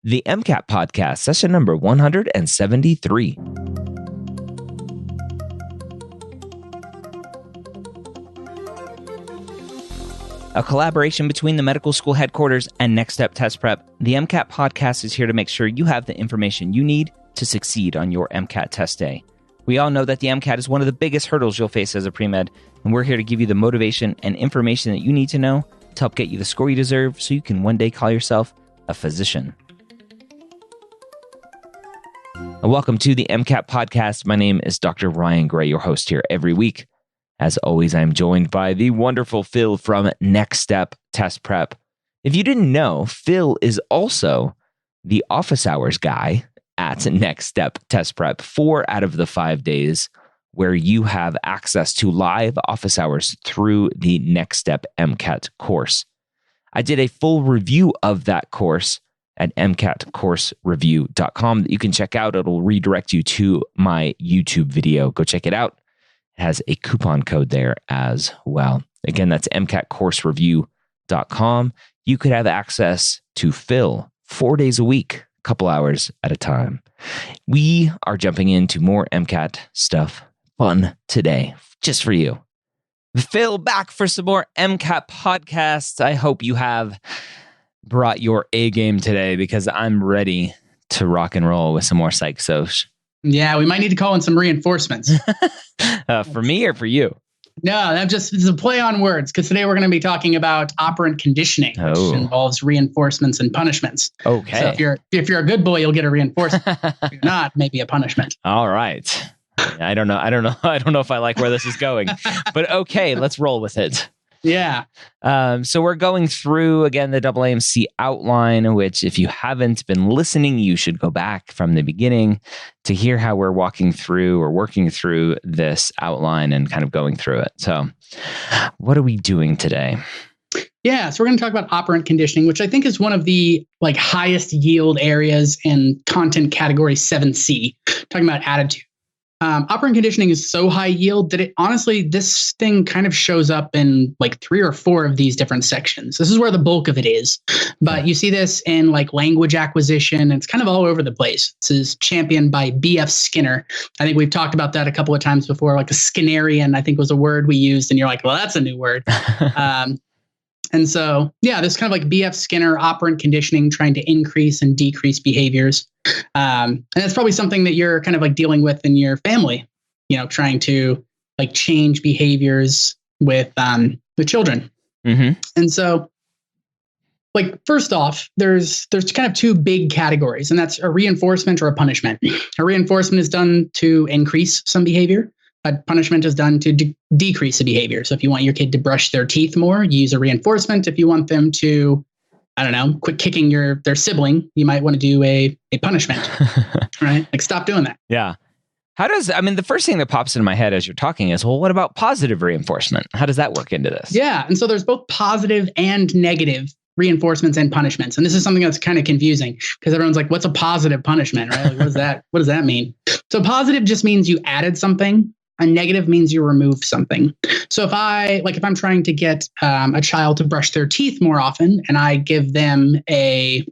the MCAT podcast, session number 173. A collaboration between the medical school headquarters and Next Step Test Prep, the MCAT podcast is here to make sure you have the information you need to succeed on your MCAT test day. We all know that the MCAT is one of the biggest hurdles you'll face as a pre-med, and we're here to give you the motivation and information that you need to know to help get you the score you deserve so you can one day call yourself a physician. Welcome to the MCAT podcast. My name is Dr. Ryan Gray, your host here every week. As always, I'm joined by the wonderful Phil from Next Step Test Prep. If you didn't know, Phil is also the office hours guy at Next Step Test Prep 4 out of the 5 days where you have access to live office hours through the Next Step MCAT course. I did a full review of that course at mcatcoursereview.com that you can check out. It'll redirect you to my YouTube video. Go check it out. It has a coupon code there as well. Again, that's mcatcoursereview.com. You could have access to Phil 4 days a week, a couple hours at a time. We are jumping into more MCAT stuff, fun today, just for you. Phil, back for some more MCAT podcasts. I hope you have brought your A game today because I'm ready to rock and roll with some more psych soch. Yeah, we might need to call in some reinforcements. For me or for you? No, it's a play on words because today we're going to be talking about operant conditioning, which involves reinforcements and punishments. Okay. So if you're a good boy, you'll get a reinforcement. If you're not, maybe a punishment. All right. I don't know if I like where this is going, but okay, let's roll with it. Yeah. So we're going through, again, the AAMC outline, which if you haven't been listening, you should go back from the beginning to hear how we're working through this outline and kind of going through it. So what are we doing today? Yeah, so we're going to talk about operant conditioning, which I think is one of the highest yield areas in content category 7C, talking about attitude. Operant conditioning is so high yield that this thing kind of shows up in 3 or 4 of these different sections. This is where the bulk of it is. But you see this in language acquisition, and it's kind of all over the place. This is championed by B.F. Skinner. I think we've talked about that a couple of times before. A Skinnerian, I think was a word we used, and you're like, well, that's a new word. And so, yeah, this kind of B.F. Skinner operant conditioning, trying to increase and decrease behaviors. And that's probably something that you're kind of dealing with in your family, trying to change behaviors with children. Mm-hmm. And so, first off, there's kind of 2 big categories, and that's a reinforcement or a punishment. A reinforcement is done to increase some behavior. A punishment is done to decrease the behavior. So if you want your kid to brush their teeth more, you use a reinforcement. If you want them to, quit kicking their sibling, you might want to do a punishment, right? Stop doing that. Yeah. The first thing that pops into my head as you're talking is, well, what about positive reinforcement? How does that work into this? Yeah. And so there's both positive and negative reinforcements and punishments. And this is something that's kind of confusing because everyone's like, what's a positive punishment, right? What does that mean? So positive just means you added something. A negative means you remove something. So if I'm trying to get a child to brush their teeth more often, and I give them a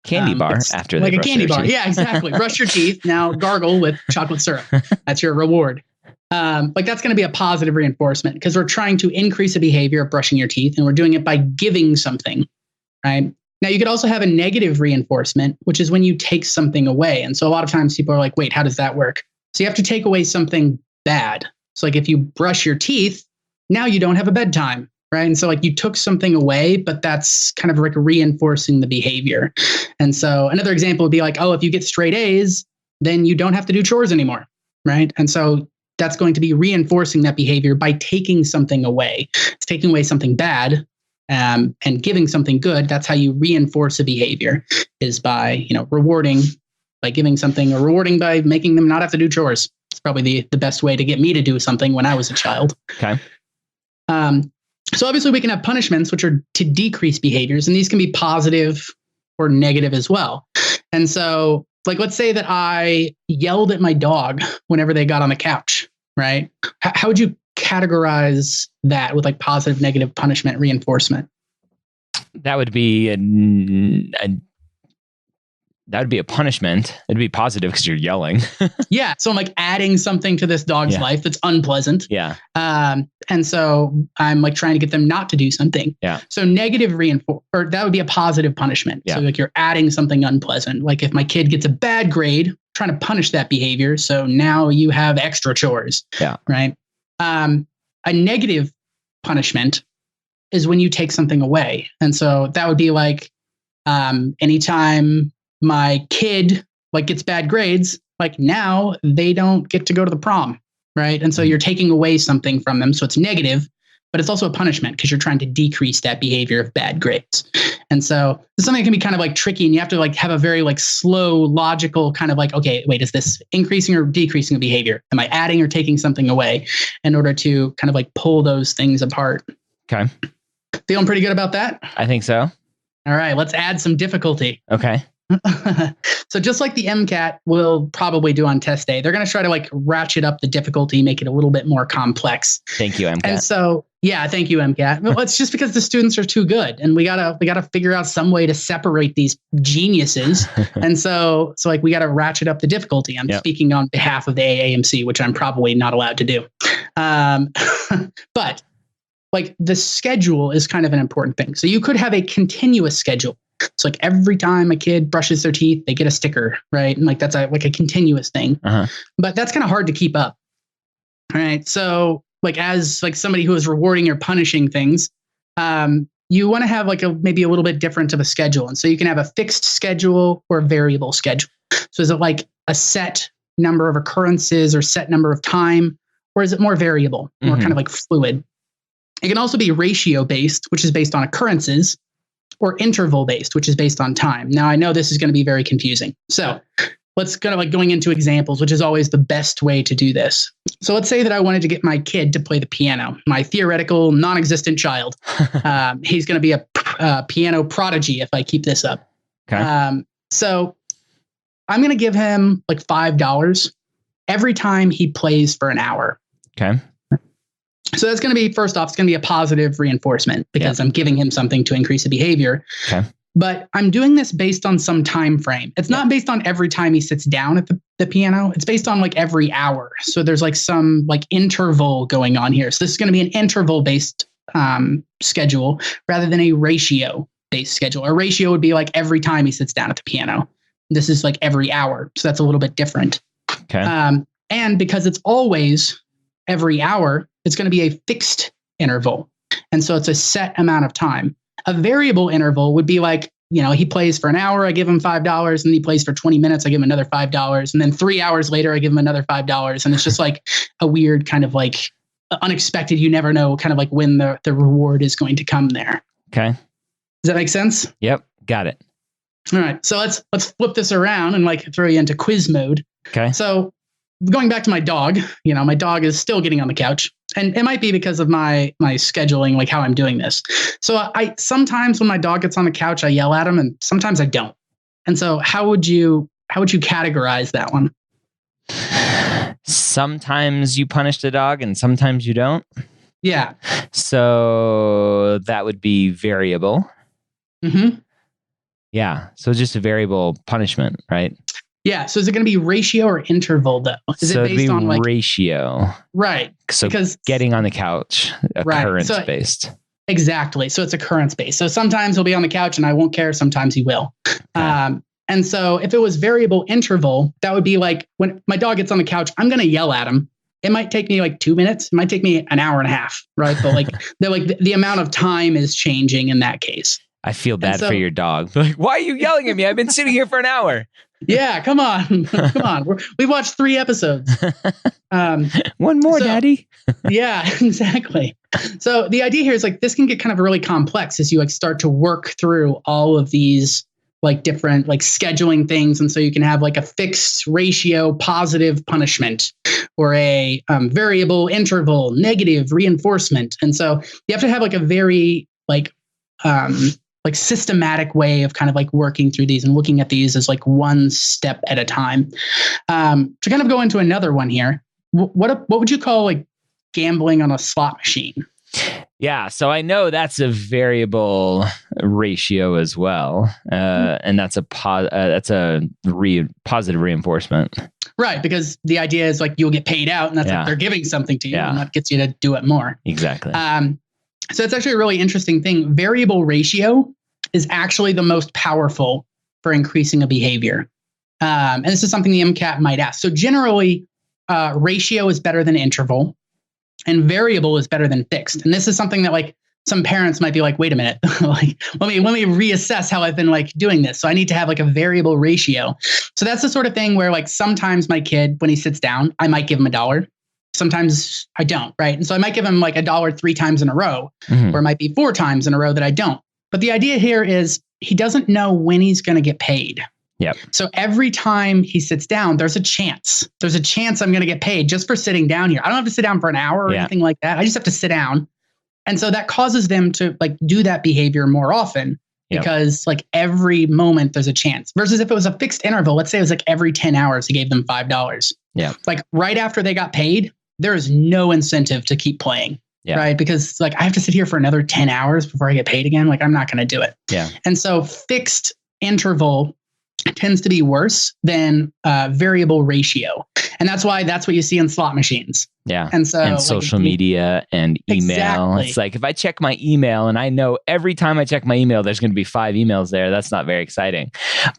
candy bar after they brush candy their bar. teeth. Yeah, exactly. Brush your teeth. Now gargle with chocolate syrup. That's your reward. That's going to be a positive reinforcement because we're trying to increase a behavior of brushing your teeth, and we're doing it by giving something, right? Now, you could also have a negative reinforcement, which is when you take something away. And so a lot of times people are like, wait, how does that work? So you have to take away something bad. So if you brush your teeth, now you don't have a bedtime, right? And so you took something away, but that's kind of reinforcing the behavior. And so another example would be if you get straight A's, then you don't have to do chores anymore, right? And so that's going to be reinforcing that behavior by taking something away. It's taking away something bad and giving something good. That's how you reinforce a behavior, is by rewarding, by giving something, or rewarding by making them not have to do chores. It's probably the best way to get me to do something when I was a child. Okay. So obviously we can have punishments, which are to decrease behaviors, and these can be positive or negative as well. And so let's say that I yelled at my dog whenever they got on the couch, right? How would you categorize that with positive, negative, punishment, reinforcement? That would be That would be a punishment. It'd be positive because you're yelling. Yeah. So I'm like adding something to this dog's life that's unpleasant. Yeah. And so I'm like trying to get them not to do something. Yeah. So negative or that would be a positive punishment. Yeah. So like you're adding something unpleasant. Like if my kid gets a bad grade, trying to punish that behavior. So now you have extra chores. Yeah. Right. A negative punishment is when you take something away. And so that would be like anytime my kid like gets bad grades, like now they don't get to go to the prom, right? And so you're taking away something from them. So it's negative, but it's also a punishment because you're trying to decrease that behavior of bad grades. And so it's something that can be kind of like tricky, and you have to like have a very like slow, logical kind of like, okay, wait, is this increasing or decreasing the behavior? Am I adding or taking something away in order to kind of like pull those things apart? Okay. Feeling pretty good about that? I think so. All right, let's add some difficulty. Okay. So just like the MCAT will probably do on test day, they're going to try to like ratchet up the difficulty, make it a little bit more complex. Thank you, MCAT. And so, yeah, thank you, MCAT. Well, it's just because the students are too good, and we gotta figure out some way to separate these geniuses. And so like we gotta ratchet up the difficulty. I'm speaking on behalf of the AAMC, which I'm probably not allowed to do. But like the schedule is kind of an important thing. So you could have a continuous schedule. So like every time a kid brushes their teeth, they get a sticker, right? And like that's like a continuous thing. But that's kind of hard to keep up. All right. So like as like somebody who is rewarding or punishing things, you want to have like maybe a little bit different of a schedule. And so you can have a fixed schedule or a variable schedule. So is it like a set number of occurrences or set number of time, or is it more variable, more kind of like fluid? It can also be ratio based, which is based on occurrences, or interval based, which is based on time. Now, I know this is going to be very confusing. So let's kind of like going into examples, which is always the best way to do this. So let's say that I wanted to get my kid to play the piano, my theoretical non-existent child. He's going to be a piano prodigy if I keep this up. Okay. So I'm going to give him like $5 every time he plays for an hour. Okay. So that's going to be, first off, it's going to be a positive reinforcement because I'm giving him something to increase the behavior. Okay. But I'm doing this based on some time frame. It's not based on every time he sits down at the piano. It's based on like every hour. So there's like some like interval going on here. So this is going to be an interval based schedule rather than a ratio based schedule. A ratio would be like every time he sits down at the piano. This is like every hour. So that's a little bit different. Okay. And because it's always every hour, it's going to be a fixed interval. And so it's a set amount of time. A variable interval would be like, you know, he plays for an hour, I give him $5, and he plays for 20 minutes, I give him another $5. And then 3 hours later, I give him another $5. And it's just like a weird kind of like unexpected, you never know kind of like when the reward is going to come there. Okay. Does that make sense? Yep. Got it. All right. So let's flip this around and like throw you into quiz mode. Okay. So going back to my dog, you know, my dog is still getting on the couch, and it might be because of my scheduling, like how I'm doing this. So I sometimes when my dog gets on the couch, I yell at him, and sometimes I don't. And so how would you categorize that one? Sometimes you punish the dog and sometimes you don't. Yeah. So that would be variable. Mm-hmm. Yeah. So just a variable punishment, right? Yeah. So is it going to be ratio or interval though? Is it based on like ratio? Right. So because getting on the couch, occurrence based. Exactly. So it's occurrence based. So sometimes he'll be on the couch and I won't care. Sometimes he will. Okay. And so if it was variable interval, that would be like when my dog gets on the couch, I'm going to yell at him. It might take me like 2 minutes. It might take me an hour and a half. Right. But like the amount of time is changing in that case. I feel bad for your dog. Like, why are you yelling at me? I've been sitting here for an hour. Yeah, come on. Come on. We watched 3 episodes. One more, Daddy. Yeah, exactly. So the idea here is like this can get kind of really complex as you like start to work through all of these like different like scheduling things. And so you can have like a fixed ratio positive punishment or a variable interval negative reinforcement. And so you have to have like a very like systematic way of kind of like working through these and looking at these as like one step at a time. To kind of go into another one here, what would you call like gambling on a slot machine? Yeah, so I know that's a variable ratio as well, and that's a positive reinforcement. Right, because the idea is like you'll get paid out, and that's like they're giving something to you, and that gets you to do it more. Exactly. So it's actually a really interesting thing. Variable ratio is actually the most powerful for increasing a behavior, and this is something the MCAT might ask. So generally, ratio is better than interval, and variable is better than fixed. And this is something that like some parents might be like, wait a minute, like let me reassess how I've been like doing this. So I need to have like a variable ratio. So that's the sort of thing where like sometimes my kid, when he sits down, I might give him $1. Sometimes I don't, right? And so I might give him like $1 3 times in a row, or it might be 4 times in a row that I don't. But the idea here is he doesn't know when he's going to get paid. Yep. So every time he sits down, there's a chance. There's a chance I'm going to get paid just for sitting down here. I don't have to sit down for an hour or anything like that. I just have to sit down. And so that causes them to like do that behavior more often because like every moment there's a chance. Versus if it was a fixed interval, let's say it was like every 10 hours, he gave them $5. Yeah. Like right after they got paid, there is no incentive to keep playing. Yeah. Right. Because like I have to sit here for another 10 hours before I get paid again. Like I'm not going to do it. Yeah. And so fixed interval tends to be worse than variable ratio. And that's what you see in slot machines. Yeah. And so and social media and email. Exactly. It's like if I check my email and I know every time I check my email, there's going to be 5 emails there. That's not very exciting.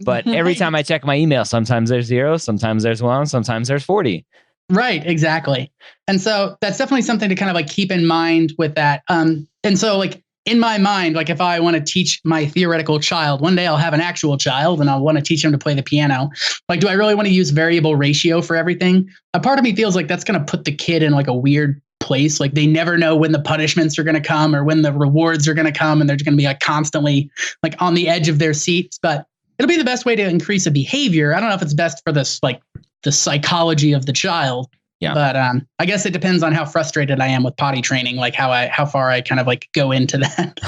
But every time I check my email, sometimes there's 0, sometimes there's 1, sometimes there's 40. Right, exactly. And so that's definitely something to kind of like keep in mind with that. And so like in my mind, like if I want to teach my theoretical child, one day I'll have an actual child and I'll want to teach him to play the piano. Like, do I really want to use variable ratio for everything? A part of me feels like that's going to put the kid in like a weird place. Like they never know when the punishments are going to come or when the rewards are going to come. And they're going to be like constantly like on the edge of their seats, but it'll be the best way to increase a behavior. I don't know if it's best for this, like the psychology of the child. Yeah. But I guess it depends on how frustrated I am with potty training, like how far I kind of like go into that.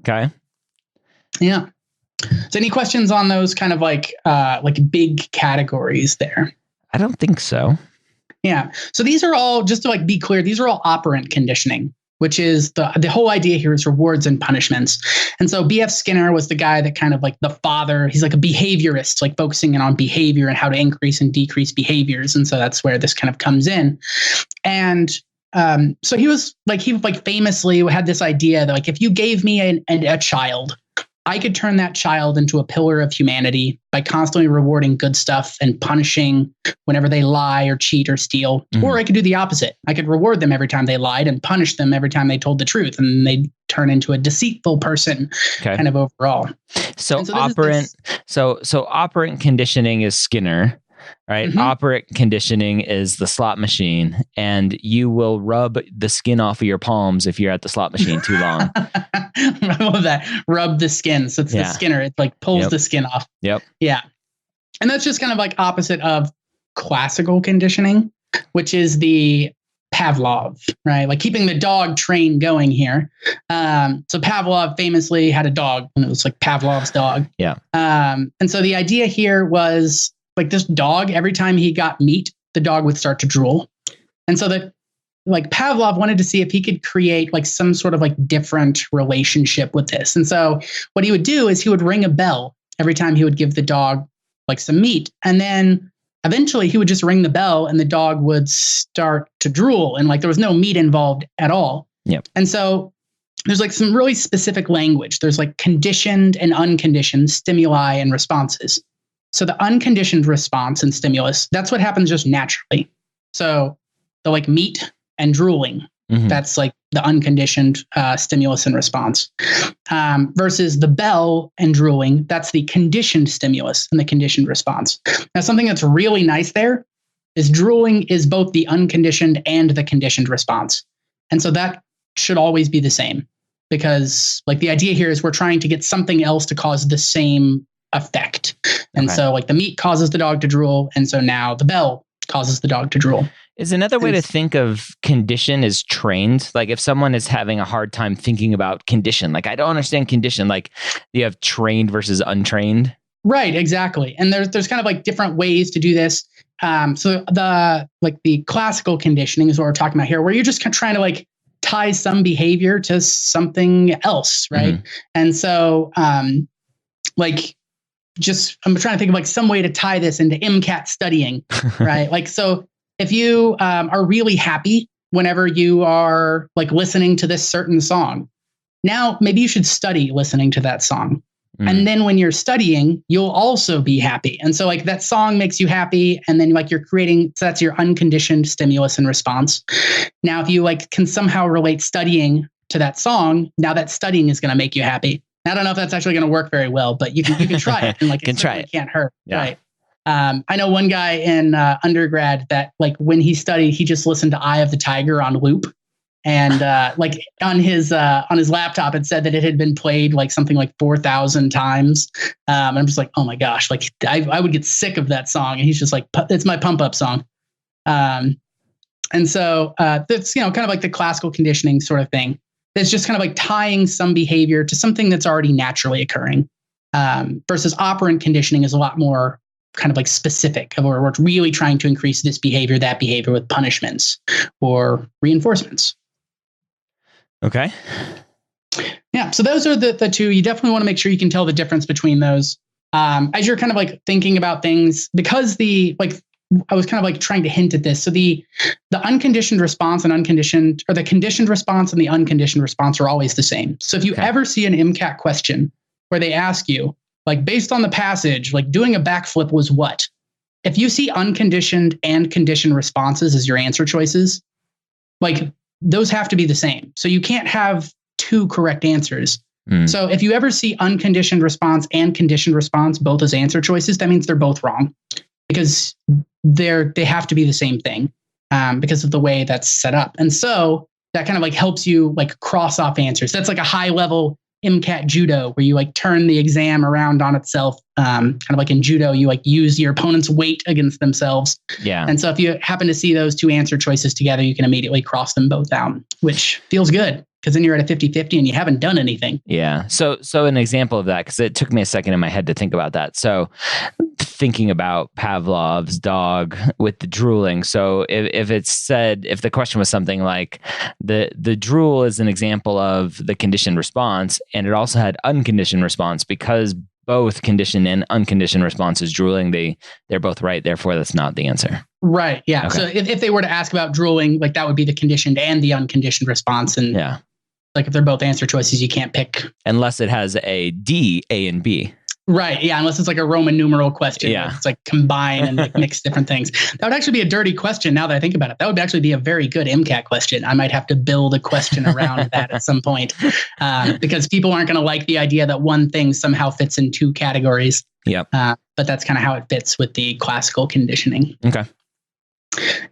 Okay. Yeah. So any questions on those kind of like big categories there? I don't think so. Yeah. So these are all, just to like be clear, these are all operant conditioning, which is the whole idea here is rewards and punishments. And so B.F. Skinner was the guy that kind of like the father, he's like a behaviorist, like focusing in on behavior and how to increase and decrease behaviors. And so that's where this kind of comes in. And so he famously had this idea that like, if you gave me a child, I could turn that child into a pillar of humanity by constantly rewarding good stuff and punishing whenever they lie or cheat or steal. Mm-hmm. Or I could do the opposite. I could reward them every time they lied and punish them every time they told the truth. And they turn into a deceitful person kind of overall. So operant conditioning is Skinner, right? Mm-hmm. Operant conditioning is the slot machine, and you will rub the skin off of your palms if you're at the slot machine too long. I love that. Rub the skin. So it's the Skinner. It like pulls the skin off. Yep. Yeah. And that's just kind of like opposite of classical conditioning, which is the Pavlov, right? Like keeping the dog train going here. So Pavlov famously had a dog, and it was like Pavlov's dog. Yeah. And so the idea here was like this dog, every time he got meat, the dog would start to drool. And so that like Pavlov wanted to see if he could create like some sort of like different relationship with this. And so what he would do is he would ring a bell every time he would give the dog like some meat. And then eventually he would just ring the bell and the dog would start to drool. And like there was no meat involved at all. Yep. And so there's like some really specific language. There's like conditioned and unconditioned stimuli and responses. So the unconditioned response and stimulus, that's what happens just naturally. So the like meat and drooling, that's like the unconditioned stimulus and response. Versus the bell and drooling, that's the conditioned stimulus and the conditioned response. Now, something that's really nice there is drooling is both the unconditioned and the conditioned response. And so that should always be the same, because like the idea here is we're trying to get something else to cause the same effect. And so like the meat causes the dog to drool. And so now the bell causes the dog to drool. Is another way to think of condition is trained? Like if someone is having a hard time thinking about condition, like I don't understand condition, like you have trained versus untrained. Right, exactly. And there's kind of like different ways to do this. So the classical conditioning is what we're talking about here, where you're just trying to like ties some behavior to something else, right? Mm-hmm. And so, like, I'm trying to think of like some way to tie this into MCAT studying, right? Like, so if you are really happy whenever you are like listening to this certain song, now maybe you should study listening to that song. And then when you're studying, you'll also be happy. And so like that song makes you happy. And then like you're creating, so that's your unconditioned stimulus and response. Now, if you like can somehow relate studying to that song, now that studying is going to make you happy. I don't know if that's actually going to work very well, but you can try it. And like, it can't hurt. Yeah. Right. I know one guy in undergrad that like when he studied, he just listened to Eye of the Tiger on loop. And like on his laptop, it said that it had been played like something like 4,000 times. And I'm just like, oh my gosh, like I would get sick of that song. And he's just like, it's my pump up song. And so that's, kind of like the classical conditioning sort of thing. It's just kind of like tying some behavior to something that's already naturally occurring. Versus operant conditioning is a lot more kind of like specific, where we're really trying to increase this behavior, that behavior with punishments or reinforcements. Okay. Yeah. So those are the two. You definitely want to make sure you can tell the difference between those. As you're kind of like thinking about things, because I was kind of like trying to hint at this. So the unconditioned response and the conditioned response and the unconditioned response are always the same. So if you ever see an MCAT question where they ask you, like, based on the passage, like doing a backflip was what? If you see unconditioned and conditioned responses as your answer choices, like those have to be the same. So you can't have two correct answers. So if you ever see unconditioned response and conditioned response both as answer choices, that means they're both wrong, because they have to be the same thing because of the way that's set up. And so that kind of like helps you like cross off answers. That's like a high level MCAT judo where you like turn the exam around on itself. Kind of like in judo, you like use your opponent's weight against themselves. Yeah. And so if you happen to see those two answer choices together, you can immediately cross them both out, which feels good, because then you're at a 50-50 and you haven't done anything. Yeah. So an example of that, because it took me a second in my head to think about that. So thinking about Pavlov's dog with the drooling. So if the question was something like the drool is an example of the conditioned response, and it also had unconditioned response, because both conditioned and unconditioned responses drooling, they're both right. Therefore, that's not the answer. Right. Yeah. Okay. So if they were to ask about drooling, like that would be the conditioned and the unconditioned response. And yeah, like if they're both answer choices, you can't pick. Unless it has a D, A, and B. Right. Yeah. Unless it's like a Roman numeral question. Yeah. It's like combine and like mix different things. That would actually be a dirty question now that I think about it. That would actually be a very good MCAT question. I might have to build a question around that at some point because people aren't going to like the idea that one thing somehow fits in two categories. Yep. But that's kind of how it fits with the classical conditioning. Okay.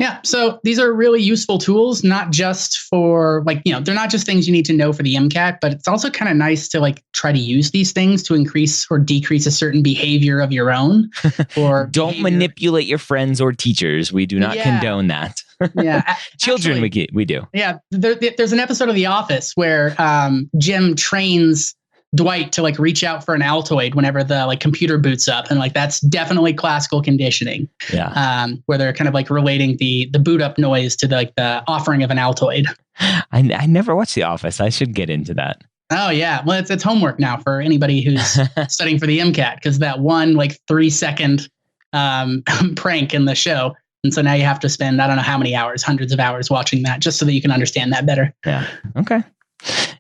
Yeah. So these are really useful tools, not just for like, they're not just things you need to know for the MCAT, but it's also kind of nice to like try to use these things to increase or decrease a certain behavior of your own. Or don't manipulate your friends or teachers. We do not condone that. Yeah. Children, actually, we do. Yeah. There's an episode of The Office where Jim trains Dwight to like reach out for an Altoid whenever the like computer boots up, and like that's definitely classical conditioning. Yeah, where they're kind of like relating the boot up noise to the offering of an Altoid. I never watched The Office. I should get into that. Oh yeah, well it's homework now for anybody who's studying for the MCAT, because that one like 3-second prank in the show. And so now you have to spend, I don't know how many hours, hundreds of hours watching that just so that you can understand that better. Yeah. Okay.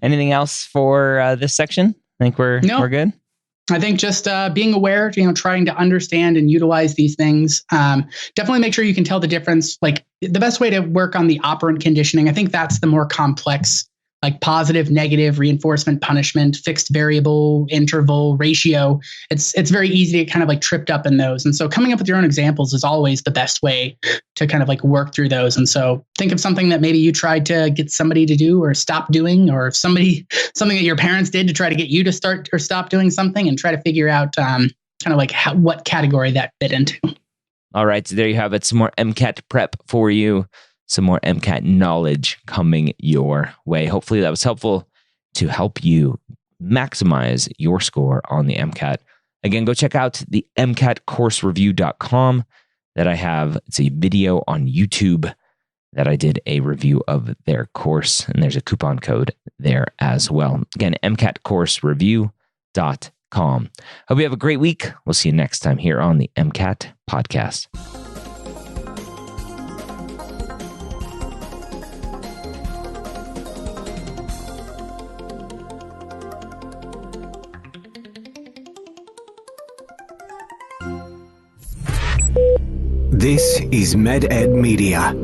Anything else for this section? I think we're good. I think just being aware, trying to understand and utilize these things. Definitely make sure you can tell the difference. Like the best way to work on the operant conditioning, I think that's the more complex, like positive, negative, reinforcement, punishment, fixed variable, interval, ratio. It's very easy to get kind of like tripped up in those. And so coming up with your own examples is always the best way to kind of like work through those. And so think of something that maybe you tried to get somebody to do or stop doing, or something that your parents did to try to get you to start or stop doing something, and try to figure out kind of like what category that fit into. All right. So there you have it. Some more MCAT prep for you. Some more MCAT knowledge coming your way. Hopefully that was helpful to help you maximize your score on the MCAT. Again, go check out the MCATcoursereview.com that I have. It's a video on YouTube that I did a review of their course, and there's a coupon code there as well. Again, mcatcoursereview.com. Hope you have a great week. We'll see you next time here on the MCAT Podcast. This is MedEd Media.